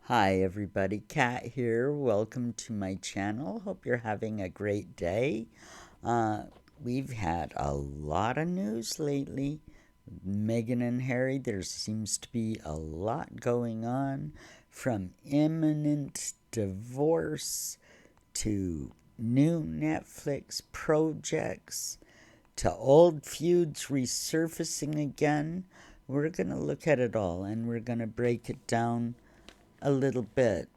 Hi everybody, Kat here. Welcome to my channel. Hope you're having a great day. Uh, we've had a lot of news lately. Meghan and Harry, there seems to be a lot going on, from imminent divorce to new Netflix projects to old feuds resurfacing again. We're going to look at it all and we're going to break it down a little bit.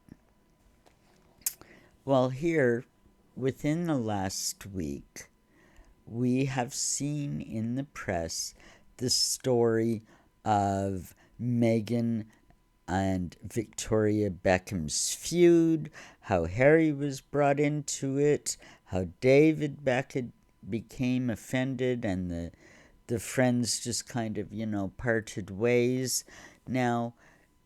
Well, here, within the last week, we have seen in the press the story of Meghan and Victoria Beckham's feud, how Harry was brought into it, how David Beckett became offended, and the friends just kind of, parted ways. Now,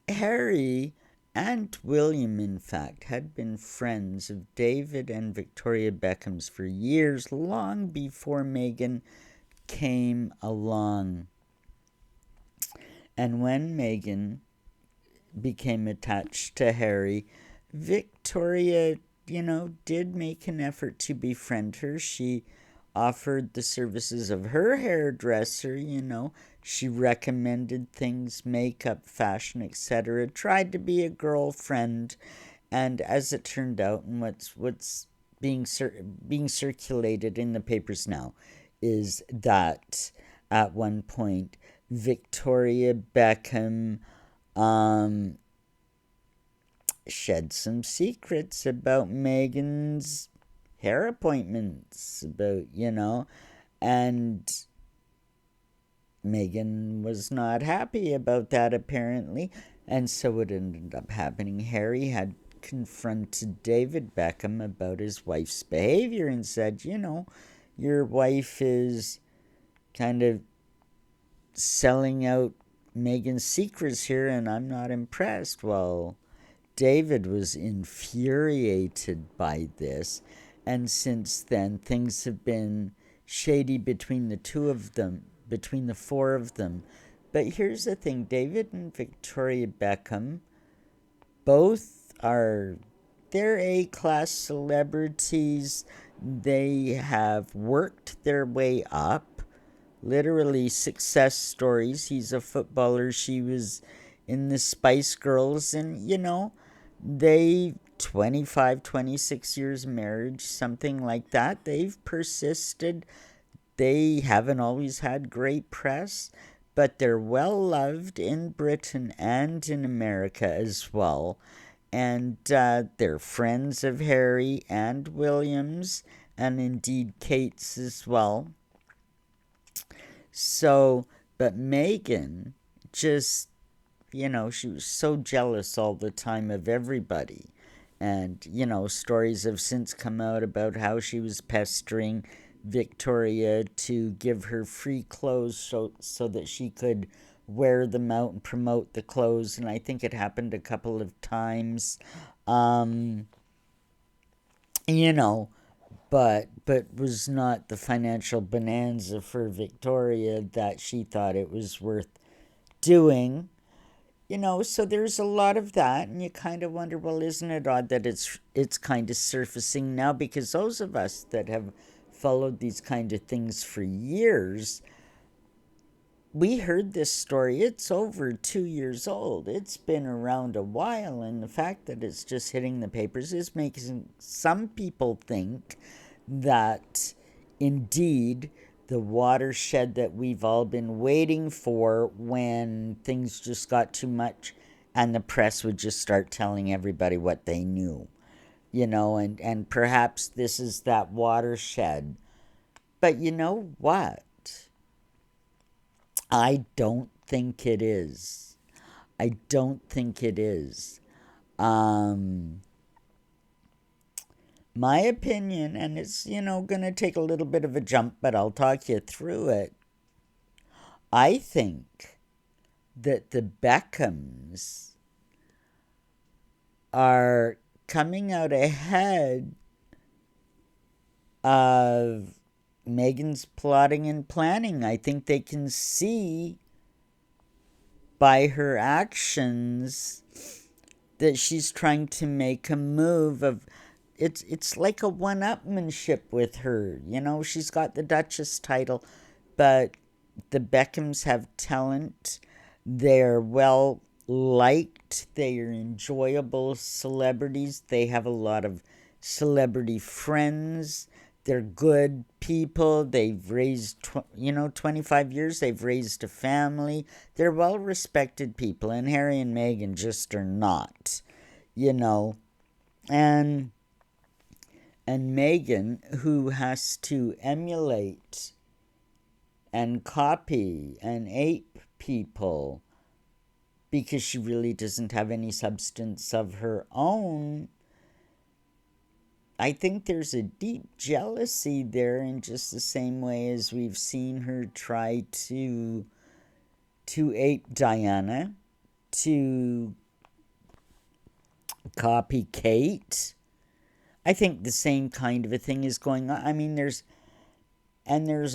Harry and William, in fact, had been friends of David and Victoria Beckham's for years, long before Meghan came along. And when Meghan became attached to Harry, Victoria, did make an effort to befriend her. She offered the services of her hairdresser. She recommended things, makeup, fashion, etc. Tried to be a girlfriend, and as it turned out, and what's being circulated in the papers now, is that at one point Victoria Beckham um, shed some secrets about Meghan's hair appointments, and Meghan was not happy about that apparently. And so what ended up happening, Harry had confronted David Beckham about his wife's behavior and said, your wife is kind of selling out Meghan's secrets here and I'm not impressed. Well, David was infuriated by this, and since then things have been shady between the two of them, between the four of them. But here's the thing, David and Victoria Beckham both are, they're A-class celebrities. They have worked their way up, literally success stories. He's a footballer, she was in the Spice Girls, and they 25, 26 years marriage, something like that. They've persisted. They haven't always had great press, but they're well loved in Britain and in America as well. And they're friends of Harry and William's, and indeed Kate's as well. So, but Meghan just, she was so jealous all the time of everybody. And, stories have since come out about how she was pestering Victoria to give her free clothes so that she could wear them out and promote the clothes. And I think it happened a couple of times. Um, you know, but was not the financial bonanza for Victoria that she thought it was worth doing. So there's a lot of that, and you kind of wonder, well, isn't it odd that it's kind of surfacing now? Because those of us that have followed these kind of things for years, we heard this story. It's over 2 years old. It's been around a while, and the fact that it's just hitting the papers is making some people think that indeed the watershed that we've all been waiting for, when things just got too much and the press would just start telling everybody what they knew, and perhaps this is that watershed. But you know what? I don't think it is. I don't think it is. Um, my opinion, and it's, going to take a little bit of a jump, but I'll talk you through it. I think that the Beckhams are coming out ahead of Meghan's plotting and planning. I think they can see by her actions that she's trying to make a move of it's like a one-upmanship with her. You know, she's got the Duchess title, but the Beckhams have talent. They're well liked. They are enjoyable celebrities. They have a lot of celebrity friends. They're good people. They've raised, 25 years. They've raised a family. They're well respected people, and Harry and Meghan just are not, you know. And Meghan, who has to emulate and copy and ape people because she really doesn't have any substance of her own, I think there's a deep jealousy there, in just the same way as we've seen her try to ape Diana, to copy Kate. I think the same kind of a thing is going on. I mean, there's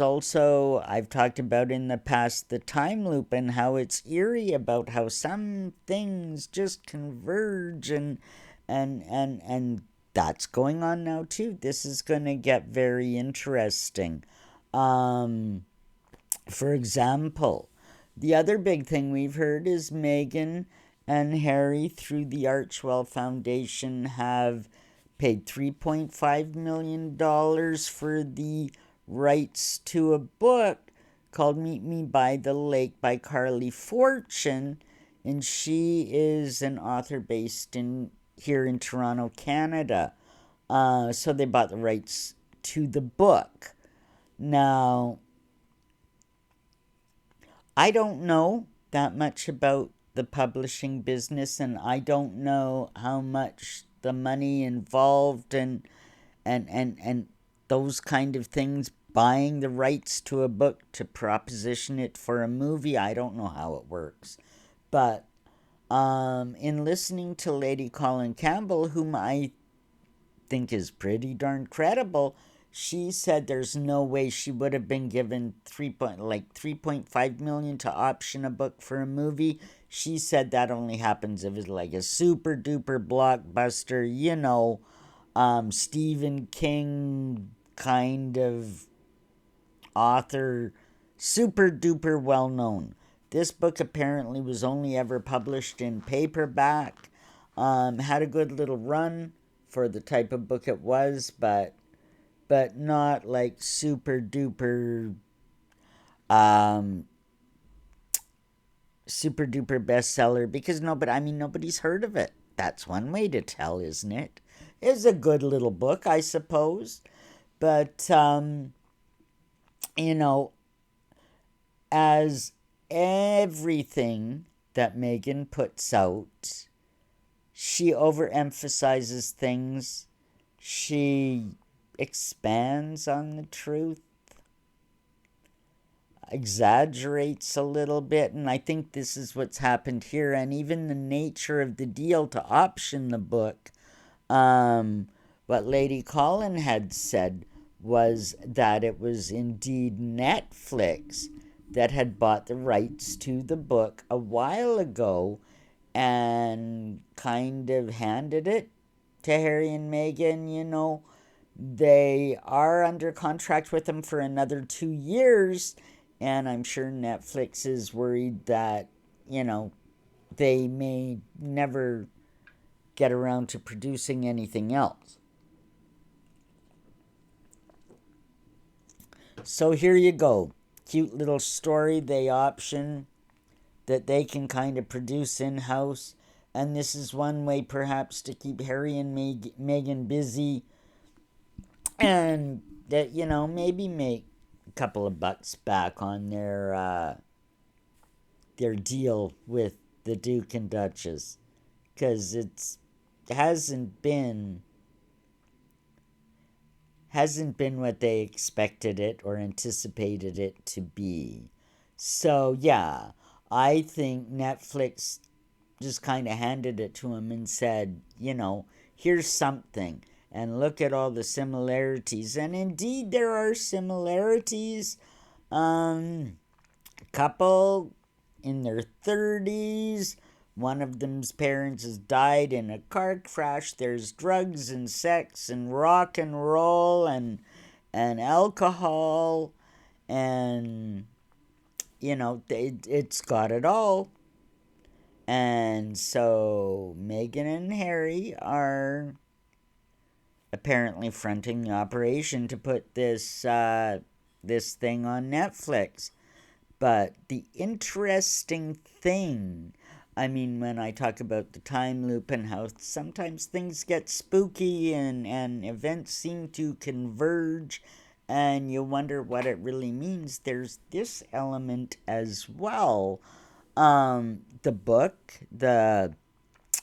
also, I've talked about in the past, the time loop and how it's eerie about how some things just converge, and that's going on now too. This is going to get very interesting. For example, the other big thing we've heard is Meghan and Harry, through the Archwell Foundation, have paid $3.5 million for the rights to a book called Meet Me by the Lake by Carly Fortune, and she is an author based here in Toronto, Canada. So they bought the rights to the book. Now, I don't know that much about the publishing business, and I don't know how much the money involved and those kind of things, buying the rights to a book to proposition it for a movie. I don't know how it works. But in listening to Lady Colin Campbell, whom I think is pretty darn credible, she said there's no way she would have been given 3.5 million to option a book for a movie. She said that only happens if it's like a super duper blockbuster, Stephen King kind of author, super duper well known. This book apparently was only ever published in paperback. Had a good little run for the type of book it was, but not like super duper super duper bestseller, because nobody's heard of it. That's one way to tell, isn't it? It's a good little book, I suppose. But as everything that Meghan puts out, she overemphasizes things. She expands on the truth, exaggerates a little bit, and I think this is what's happened here. And even the nature of the deal to option the book, what Lady Colin had said was that it was indeed Netflix that had bought the rights to the book a while ago and kind of handed it to Harry and Meghan. They are under contract with them for another 2 years, and I'm sure Netflix is worried that, they may never get around to producing anything else. So here you go. Cute little story they option that they can kind of produce in-house. And this is one way perhaps to keep Harry and Meghan busy, and that, maybe make a couple of bucks back on their deal with the Duke and Duchess, because it hasn't been what they expected it or anticipated it to be. So yeah, I think Netflix just kind of handed it to him and said, here's something, and look at all the similarities. And indeed, there are similarities. A couple in their 30s, One of them's parents has died in a car crash. There's drugs and sex and rock and roll and alcohol and it's got it all. And so Meghan and Harry are apparently fronting the operation to put this thing on Netflix. But the interesting thing, I mean, when I talk about the time loop and how sometimes things get spooky and events seem to converge and you wonder what it really means, there's this element as well. The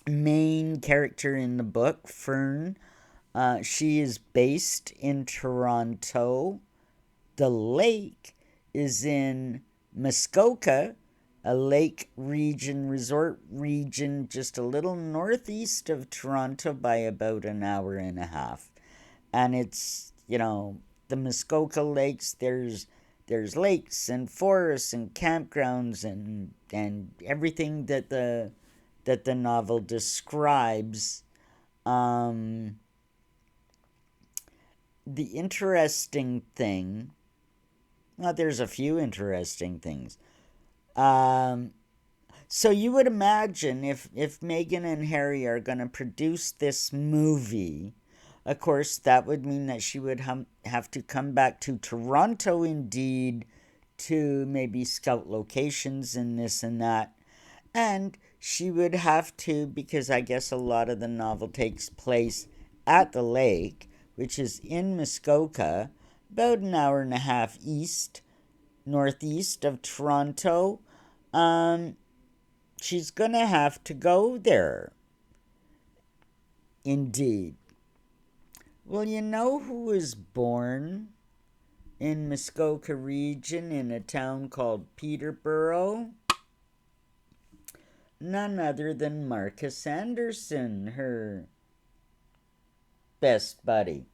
main character in the book, Fern, she is based in Toronto. The lake is in Muskoka, a lake region, resort region, just a little northeast of Toronto by about an hour and a half. And it's, the Muskoka lakes, there's lakes and forests and campgrounds and everything that the novel describes. Um, the interesting thing, well, there's a few interesting things. Um, so you would imagine if Meghan and Harry are going to produce this movie, of course, that would mean that she would have to come back to Toronto indeed to maybe scout locations and this and that. And she would have to, because I guess a lot of the novel takes place at the lake, which is in Muskoka, about an hour and a half northeast of Toronto. Um, she's going to have to go there. Indeed. Well, you know who was born in Muskoka region in a town called Peterborough? None other than Marcus Anderson, her best buddy,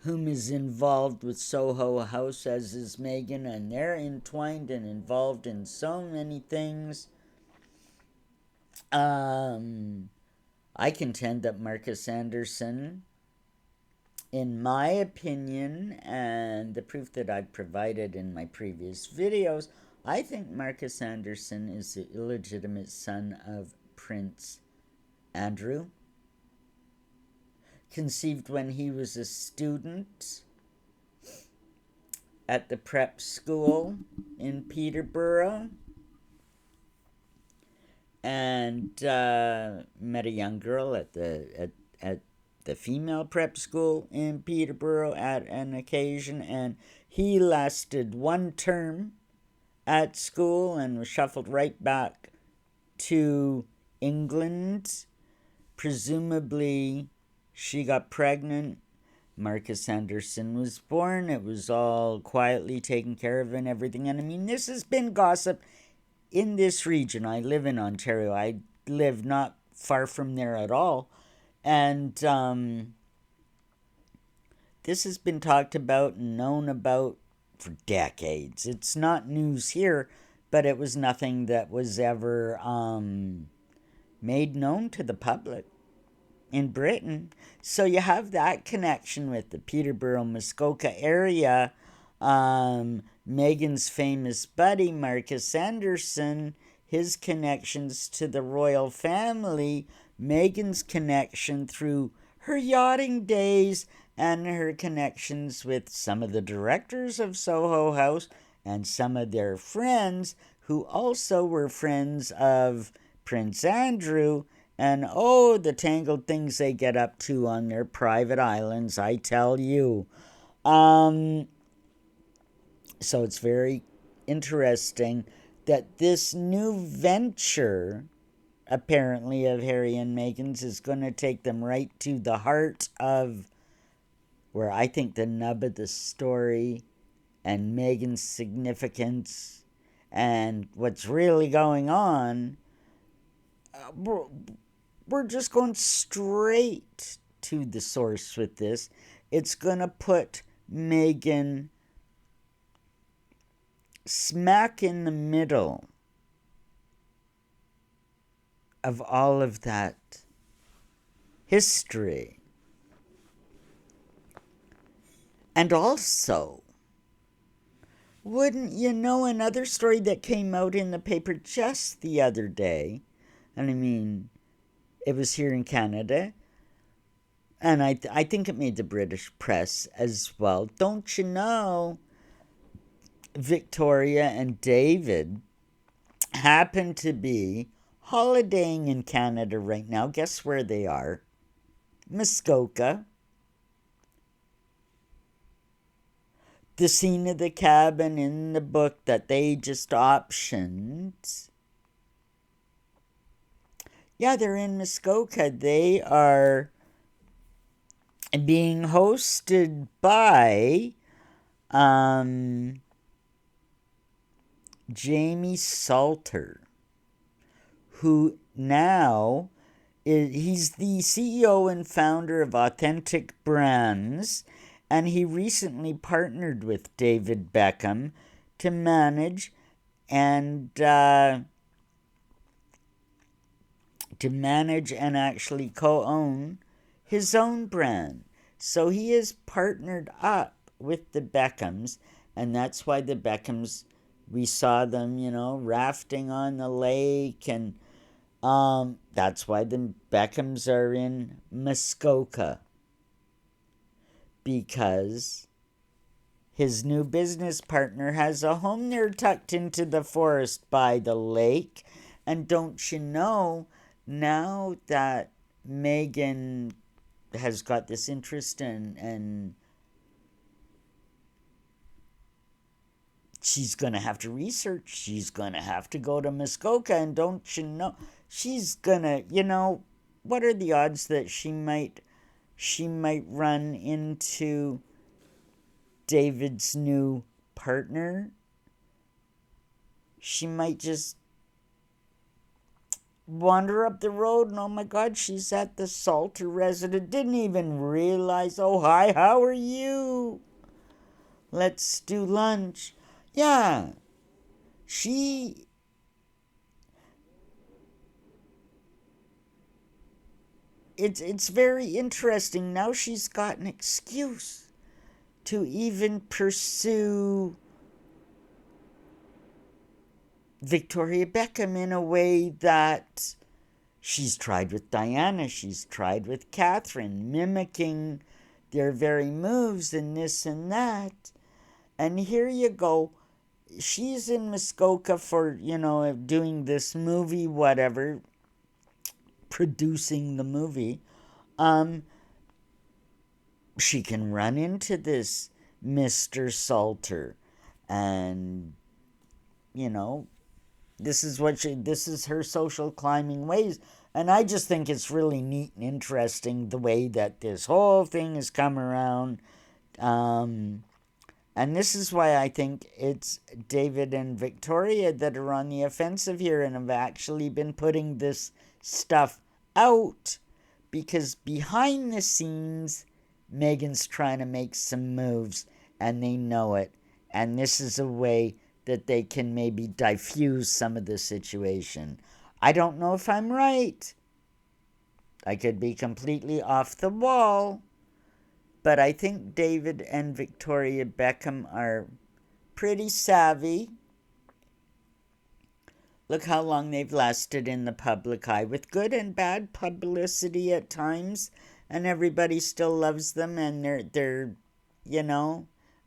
whom is involved with Soho House, as is Meghan, and they're entwined and involved in so many things. I contend that Marcus Anderson, in my opinion, and the proof that I've provided in my previous videos, I think Marcus Anderson is the illegitimate son of Prince Andrew, conceived when he was a student at the prep school in Peterborough, and met a young girl at the female prep school in Peterborough at an occasion, and he lasted one term at school and was shuffled right back to England. Presumably, she got pregnant. Marcus Anderson was born. It was all quietly taken care of and everything. And I mean, this has been gossip in this region. I live in Ontario. I live not far from there at all. And this has been talked about and known about for decades. It's not news here, but it was nothing that was ever made known to the public in Britain. So you have that connection with the Peterborough, Muskoka area. Meghan's famous buddy, Marcus Anderson, his connections to the royal family, Meghan's connection through her yachting days, and her connections with some of the directors of Soho House and some of their friends who also were friends of Prince Andrew. And oh, the tangled things they get up to on their private islands, I tell you. So it's very interesting that this new venture, apparently, of Harry and Meghan's is going to take them right to the heart of where I think the nub of the story and Meghan's significance and what's really going on. We're just going straight to the source with this. It's going to put Meghan smack in the middle of all of that history. And also, wouldn't you know, another story that came out in the paper just the other day, and I mean, it was here in Canada, and I think it made the British press as well. Don't you know, Victoria and David happen to be holidaying in Canada right now. Guess where they are? Muskoka. The scene of the cabin in the book that they just optioned. Yeah, they're in Muskoka. They are being hosted by Jamie Salter, who now he's the CEO and founder of Authentic Brands, and he recently partnered with David Beckham to manage and actually co-own his own brand. So he is partnered up with the Beckhams, and that's why the Beckhams, we saw them, rafting on the lake, and that's why the Beckhams are in Muskoka, because his new business partner has a home there tucked into the forest by the lake. And don't you know, now that Meghan has got this interest and she's going to have to research, she's going to have to go to Muskoka, and don't you know, she's going to, what are the odds that she might run into David's new partner? She might just wander up the road and, oh my God, she's at the Salter residence. Didn't even realize. Oh, hi, how are you? Let's do lunch. Yeah, it's very interesting. Now she's got an excuse to even pursue Victoria Beckham in a way that she's tried with Diana, she's tried with Catherine, mimicking their very moves and this and that. And here you go. She's in Muskoka for, doing this movie, whatever, producing the movie. She can run into this Mr. Salter, and, this is her social climbing ways. And I just think it's really neat and interesting the way that this whole thing has come around. And this is why I think it's David and Victoria that are on the offensive here and have actually been putting this stuff out, because behind the scenes, Meghan's trying to make some moves, and they know it. And this is a way that they can maybe diffuse some of the situation. I don't know if I'm right. I could be completely off the wall. But I think David and Victoria Beckham are pretty savvy. Look how long they've lasted in the public eye, with good and bad publicity at times, and everybody still loves them, and they're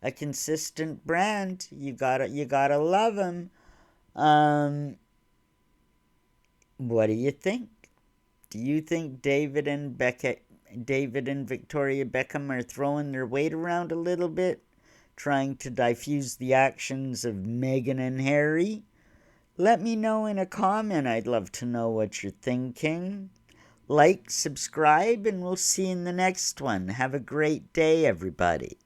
a consistent brand. You gotta love them. What do you think? Do you think David and Victoria Beckham are throwing their weight around a little bit, trying to diffuse the actions of Meghan and Harry? Let me know in a comment. I'd love to know what you're thinking. Like, subscribe, and we'll see you in the next one. Have a great day, everybody.